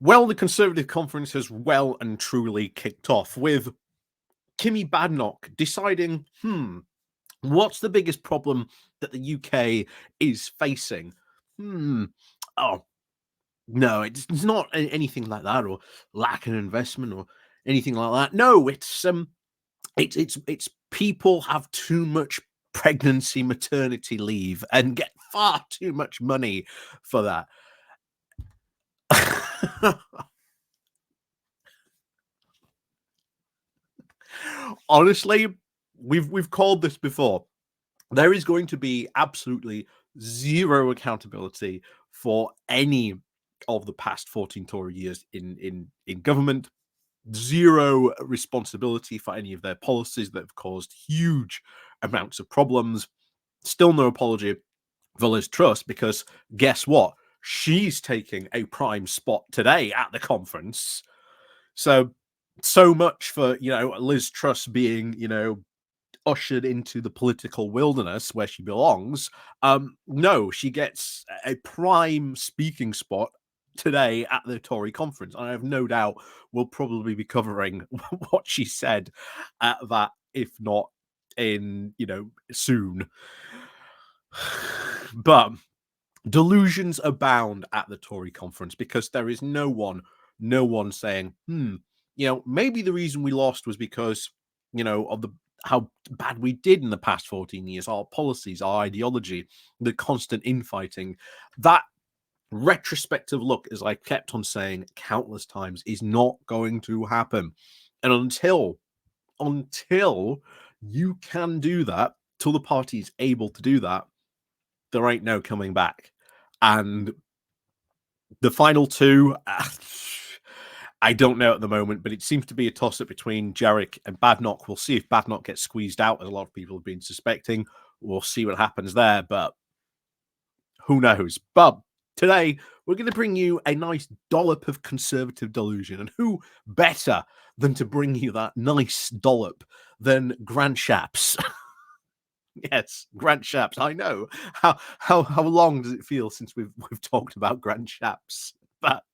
Well, the Conservative conference has well and truly kicked off with Kimmy Badenoch deciding, what's the biggest problem that the UK is facing? Oh, no, it's not anything like that, or lack of investment, or anything like that. No, it's people have too much pregnancy maternity leave and get far too much money for that. Honestly, we've called this before. There is going to be absolutely zero accountability for any of the past 14 Tory years in government. Zero responsibility for any of their policies that have caused huge amounts of problems. Still no apology for Liz Truss, because guess what? She's taking a prime spot today at the conference. So much for, Liz Truss being, ushered into the political wilderness where she belongs. No, she gets a prime speaking spot today at the Tory conference. I have no doubt we'll probably be covering what she said at that, if not in, soon. But delusions abound at the Tory conference, because there is no one saying, maybe the reason we lost was because, of how bad we did in the past 14 years, our policies, our ideology, the constant infighting. That retrospective look, as I kept on saying countless times, is not going to happen. And until you can do that, till the party is able to do that, there ain't no coming back. And the final two, I don't know at the moment, but it seems to be a toss-up between Jarek and Badenoch. We'll see if Badenoch gets squeezed out, as a lot of people have been suspecting. We'll see what happens there, but who knows? But today, we're going to bring you a nice dollop of Conservative delusion. And who better than to bring you that nice dollop than Grant Shapps? Yes, Grant Shapps. I know. How long does it feel since we've talked about Grant Shapps? But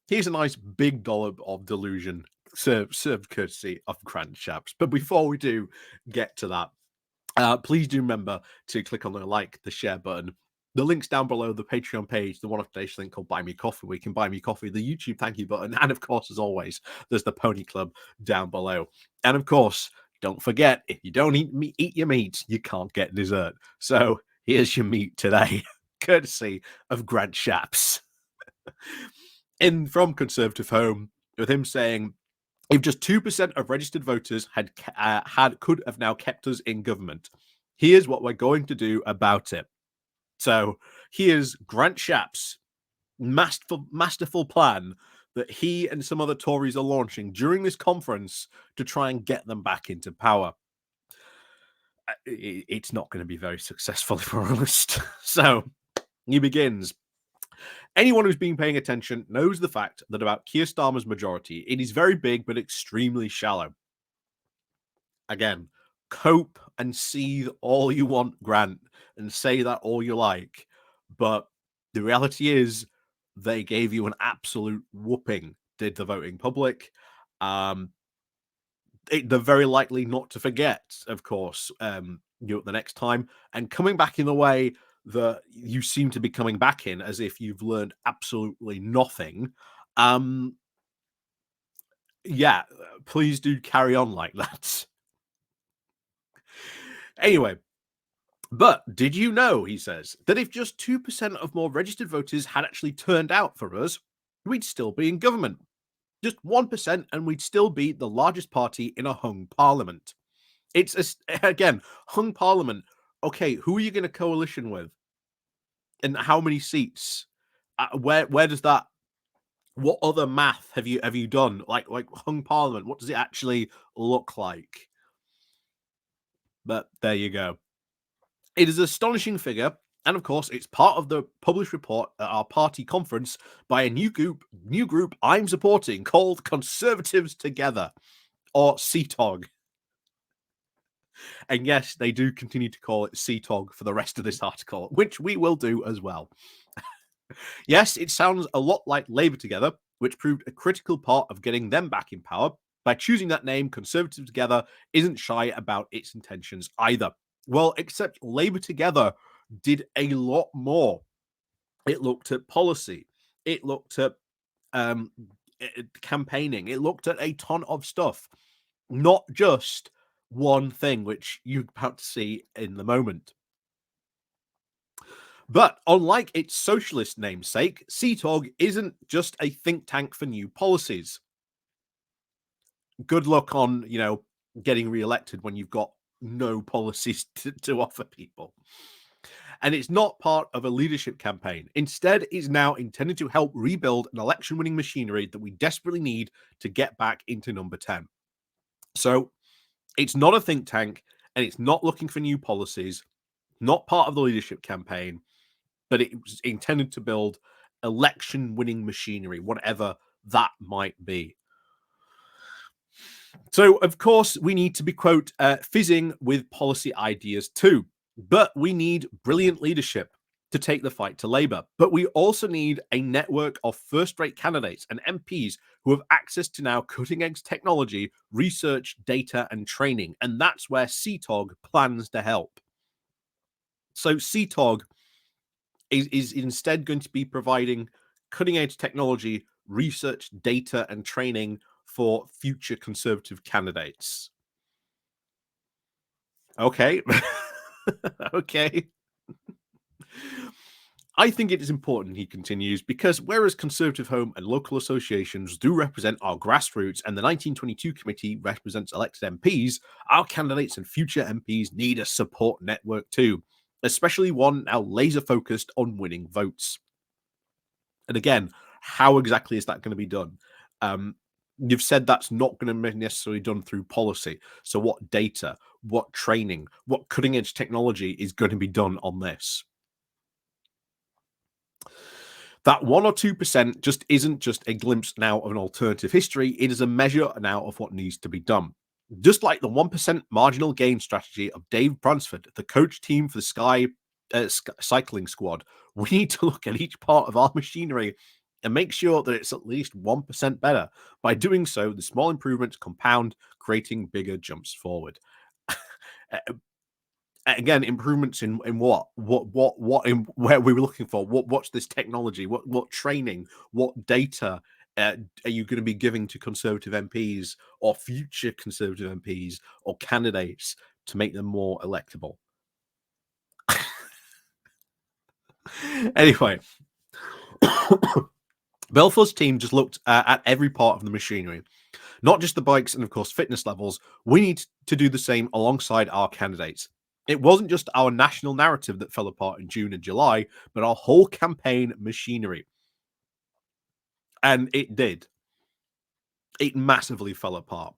here's a nice big dollop of delusion served courtesy of Grant Shapps. But before we do get to that, please do remember to click on the share button. The link's down below, the Patreon page, the one-off donation link called Buy Me Coffee, where you can buy me coffee, the YouTube thank you button, and of course, as always, there's the Pony Club down below. And of course, don't forget, if you don't eat your meat, you can't get dessert. So here's your meat today, courtesy of Grant Shapps. In from Conservative Home, with him saying, if just 2% of registered voters could have now kept us in government, here's what we're going to do about it. So here's Grant Shapps' masterful plan that he and some other Tories are launching during this conference to try and get them back into power. It's not going to be very successful, if we're honest. So he begins. Anyone who's been paying attention knows the fact that about Keir Starmer's majority, it is very big but extremely shallow. Again, cope and seethe all you want, Grant, and say that all you like. But the reality is, they gave you an absolute whooping, did the voting public. They're very likely not to forget, of course, the next time. And coming back in the way that you seem to be coming back in, as if you've learned absolutely nothing. Yeah, please do carry on like that. Anyway, but did you know, he says, that if just 2% of more registered voters had actually turned out for us, we'd still be in government. Just 1% and we'd still be the largest party in a hung parliament. Again, hung parliament. Okay, who are you going to coalition with? And how many seats? Where does that? What other math have you done? Like hung parliament, what does it actually look like? But there you go. It is an astonishing figure, and of course, it's part of the published report at our party conference by a new group I'm supporting called Conservatives Together, or CTOG. And yes, they do continue to call it CTOG for the rest of this article, which we will do as well. Yes, it sounds a lot like Labour Together, which proved a critical part of getting them back in power. By choosing that name, Conservative Together isn't shy about its intentions either. Well, except Labour Together did a lot more. It looked at policy, it looked at um, campaigning, it looked at a ton of stuff, not just one thing, which you're about to see in the moment. But unlike its socialist namesake, CTOG isn't just a think tank for new policies. Good luck on, getting re-elected when you've got no policies to offer people. And it's not part of a leadership campaign. Instead, it's now intended to help rebuild an election-winning machinery that we desperately need to get back into number 10. So it's not a think tank, and it's not looking for new policies, not part of the leadership campaign, but it was intended to build election-winning machinery, whatever that might be. So, of course, we need to be, quote, fizzing with policy ideas too. But we need brilliant leadership to take the fight to Labour. But we also need a network of first rate candidates and MPs who have access to now cutting edge technology, research, data, and training. And that's where CTOG plans to help. So, CTOG is instead going to be providing cutting edge technology, research, data, and training for future Conservative candidates. Okay. Okay. I think it is important, he continues, because whereas Conservative Home and local associations do represent our grassroots and the 1922 committee represents elected MPs, our candidates and future MPs need a support network too, especially one now laser focused on winning votes. And again, how exactly is that going to be done? You've said that's not going to be necessarily done through policy. So, what data, what training, what cutting edge technology is going to be done on this? That 1 or 2% just isn't just a glimpse now of an alternative history. It is a measure now of what needs to be done. Just like the 1% marginal gain strategy of Dave Bransford, the coach team for the Sky cycling squad, we need to look at each part of our machinery and make sure that it's at least 1% better. By doing so, the small improvements compound, creating bigger jumps forward. Again, improvements in what in where we were looking for, what's this technology, what training, what data are you going to be giving to Conservative MPs or future Conservative MPs or candidates to make them more electable? Anyway, Belfast's team just looked at every part of the machinery, not just the bikes and, of course, fitness levels. We need to do the same alongside our candidates. It wasn't just our national narrative that fell apart in June and July, but our whole campaign machinery. And it did. It massively fell apart.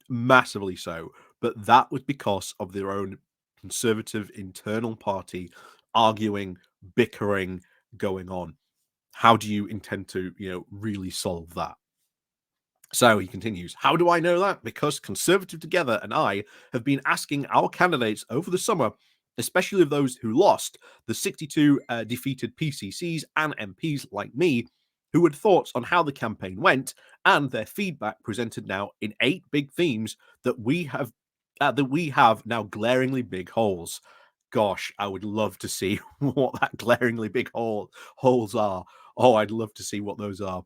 Massively so. But that was because of their own conservative internal party arguing, bickering, going on. How do you intend to, really solve that? So he continues, how do I know that? Because Conservative Together and I have been asking our candidates over the summer, especially of those who lost, the 62 defeated PCCs and MPs like me, who had thoughts on how the campaign went and their feedback presented now in 8 big themes that we have now glaringly big holes. Gosh, I would love to see what that glaringly big holes are. Oh, I'd love to see what those are.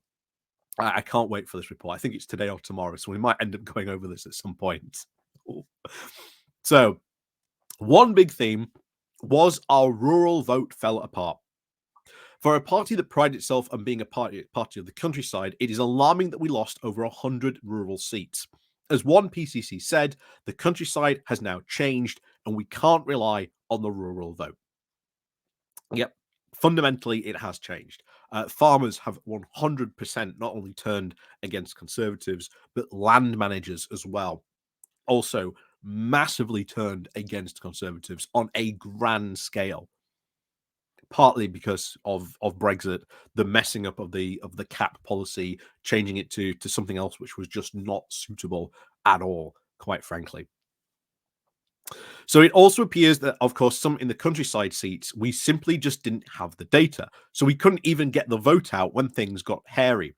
I can't wait for this report. I think it's today or tomorrow, so we might end up going over this at some point. So, one big theme was our rural vote fell apart. For a party that prided itself on being a party of the countryside, it is alarming that we lost over 100 rural seats. As one PCC said, the countryside has now changed and we can't rely on the rural vote. Yep, fundamentally, it has changed. Farmers have 100% not only turned against Conservatives, but land managers as well. Also, massively turned against Conservatives on a grand scale. Partly because of Brexit, the messing up of the cap policy, changing it to something else which was just not suitable at all, quite frankly. So it also appears that, of course, some in the countryside seats, we simply just didn't have the data. So we couldn't even get the vote out when things got hairy.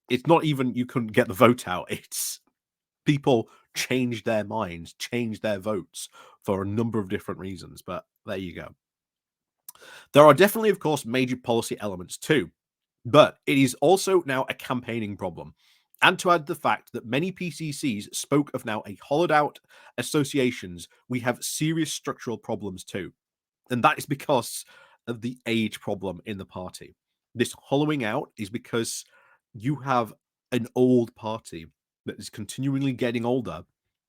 It's not even you couldn't get the vote out, it's people changed their minds, changed their votes for a number of different reasons. But there you go. There are definitely, of course, major policy elements too, but it is also now a campaigning problem. And to add the fact that many PCCs spoke of now a hollowed out associations, we have serious structural problems too. And that is because of the age problem in the party. This hollowing out is because you have an old party that is continually getting older.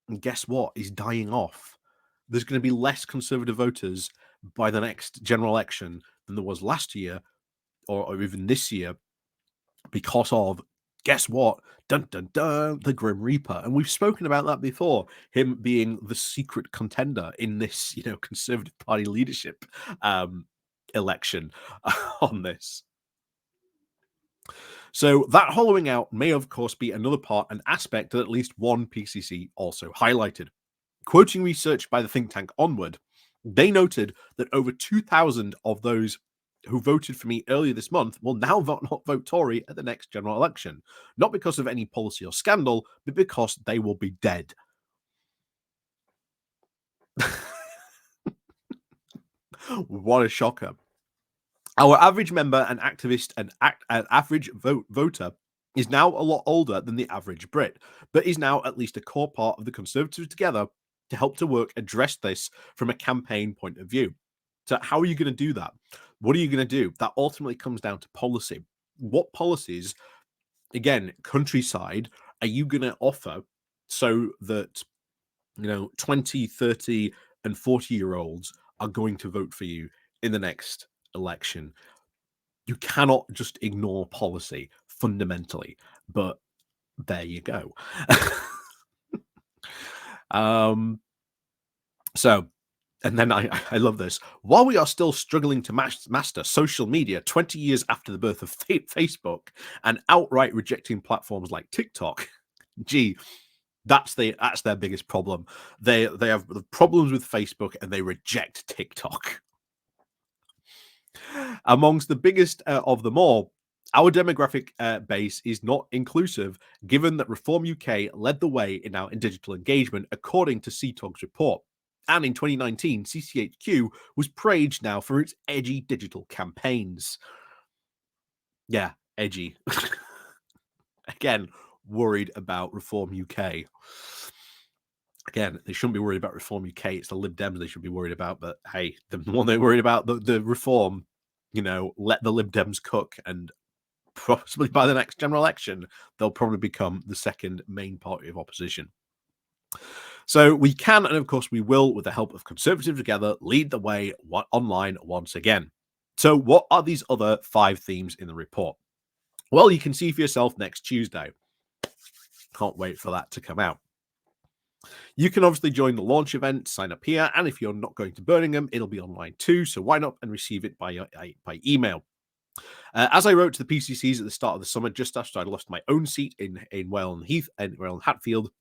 And guess what? Is dying off. There's going to be less conservative voters by the next general election than there was last year or even this year because of, guess what? Dun dun dun, the Grim Reaper. And we've spoken about that before, him being the secret contender in this, Conservative Party leadership election on this. So that hollowing out may, of course, be another part, an aspect that at least one PCC also highlighted. Quoting research by the think tank Onward, they noted that over 2,000 of those who voted for me earlier this month will now not vote Tory at the next general election, not because of any policy or scandal, but because they will be dead. What a shocker. Our average member and activist and average voter is now a lot older than the average Brit, but is now at least a core part of the Conservatives together to help to address this from a campaign point of view. So how are you going to do that? What are you going to do? That ultimately comes down to policy. What policies, again, countryside, are you going to offer so that, 20, 30, and 40-year-olds are going to vote for you in the next election? You cannot just ignore policy fundamentally, but there you go. So, and then I love this. While we are still struggling to master social media 20 years after the birth of Facebook and outright rejecting platforms like TikTok, gee, that's their biggest problem. They have problems with Facebook and they reject TikTok. Amongst the biggest of them all, our demographic base is not inclusive, given that Reform UK led the way in digital engagement, according to CTOG's report. And in 2019, CCHQ was praised now for its edgy digital campaigns. Yeah, edgy. Again, worried about Reform UK. Again, they shouldn't be worried about Reform UK. It's the Lib Dems they should be worried about. But hey, the one they're worried about, the Reform, let the Lib Dems cook, and possibly by the next general election, they'll probably become the second main party of opposition. So we can, and of course we will, with the help of Conservatives together, lead the way online once again. So what are these other 5 themes in the report? Well, you can see for yourself next Tuesday. Can't wait for that to come out. You can obviously join the launch event, sign up here, and if you're not going to Birmingham, it'll be online too, so why not and receive it by email. As I wrote to the PCCs at the start of the summer, just after I lost my own seat in Wellham Heath and Wellham Hatfield,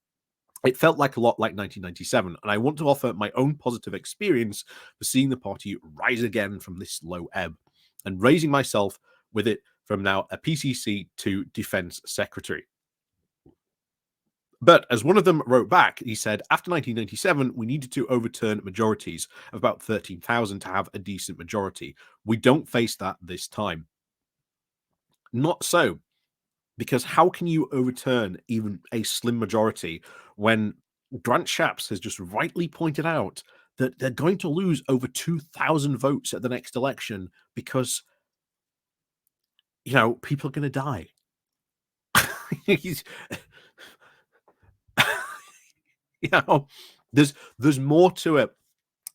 it felt like a lot like 1997, and I want to offer my own positive experience for seeing the party rise again from this low ebb, and raising myself with it from now a PCC to Defence Secretary. But as one of them wrote back, he said, after 1997, we needed to overturn majorities of about 13,000 to have a decent majority. We don't face that this time. Not so, because how can you overturn even a slim majority when Grant Shapps has just rightly pointed out that they're going to lose over 2,000 votes at the next election because, people are going to die. There's more to it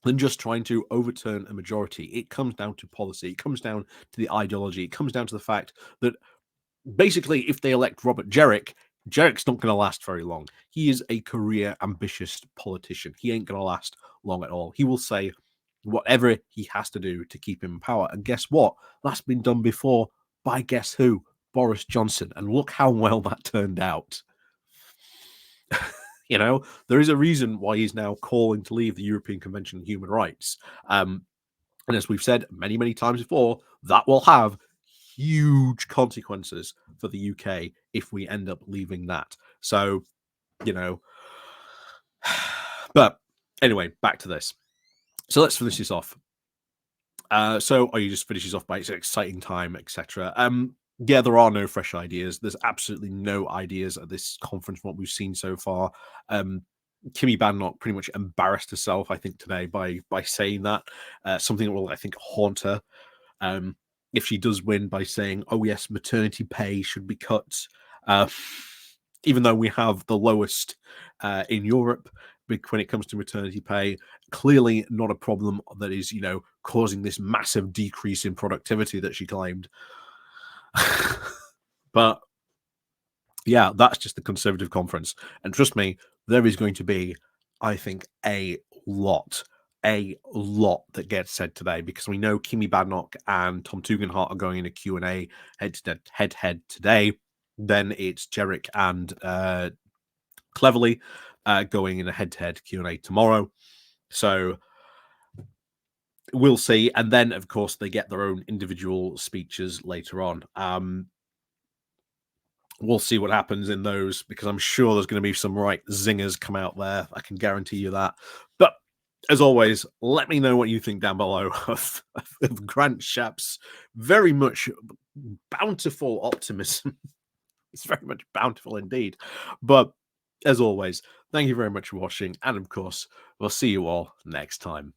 than just trying to overturn a majority. It comes down to policy. It comes down to the ideology. It comes down to the fact that basically, if they elect Robert Jerrick, Jerrick's not going to last very long. He is a career ambitious politician. He ain't going to last long at all. He will say whatever he has to do to keep him in power. And guess what? That's been done before by guess who? Boris Johnson. And look how well that turned out. You know, there is a reason why he's now calling to leave the European Convention on Human Rights. And as we've said many, many times before, that will have huge consequences for the UK if we end up leaving that. So, you know, but anyway, back to this. So let's finish this off. You just finish this off by it's an exciting time, etc. Yeah, there are no fresh ideas. There's absolutely no ideas at this conference from what we've seen so far. Kimmy Badenoch pretty much embarrassed herself, I think, today by saying that. Something that will, I think, haunt her. If she does win by saying, "Oh yes, maternity pay should be cut," uh, even though we have the lowest in Europe when it comes to maternity pay, clearly not a problem that is, causing this massive decrease in productivity that she claimed. But yeah, that's just the Conservative conference. And trust me, there is going to be, I think, a lot that gets said today, because we know Kimmy Badenoch and Tom Tugendhat are going in a Q&A head-to-head today. Then it's Jerick and Cleverly going in a head-to-head Q&A tomorrow. So we'll see. And then, of course, they get their own individual speeches later on. We'll see what happens in those, because I'm sure there's going to be some right zingers come out there. I can guarantee you that. But as always, let me know what you think down below of Grant Shapps' very much bountiful optimism. It's very much bountiful indeed. But as always, thank you very much for watching. And of course, we'll see you all next time.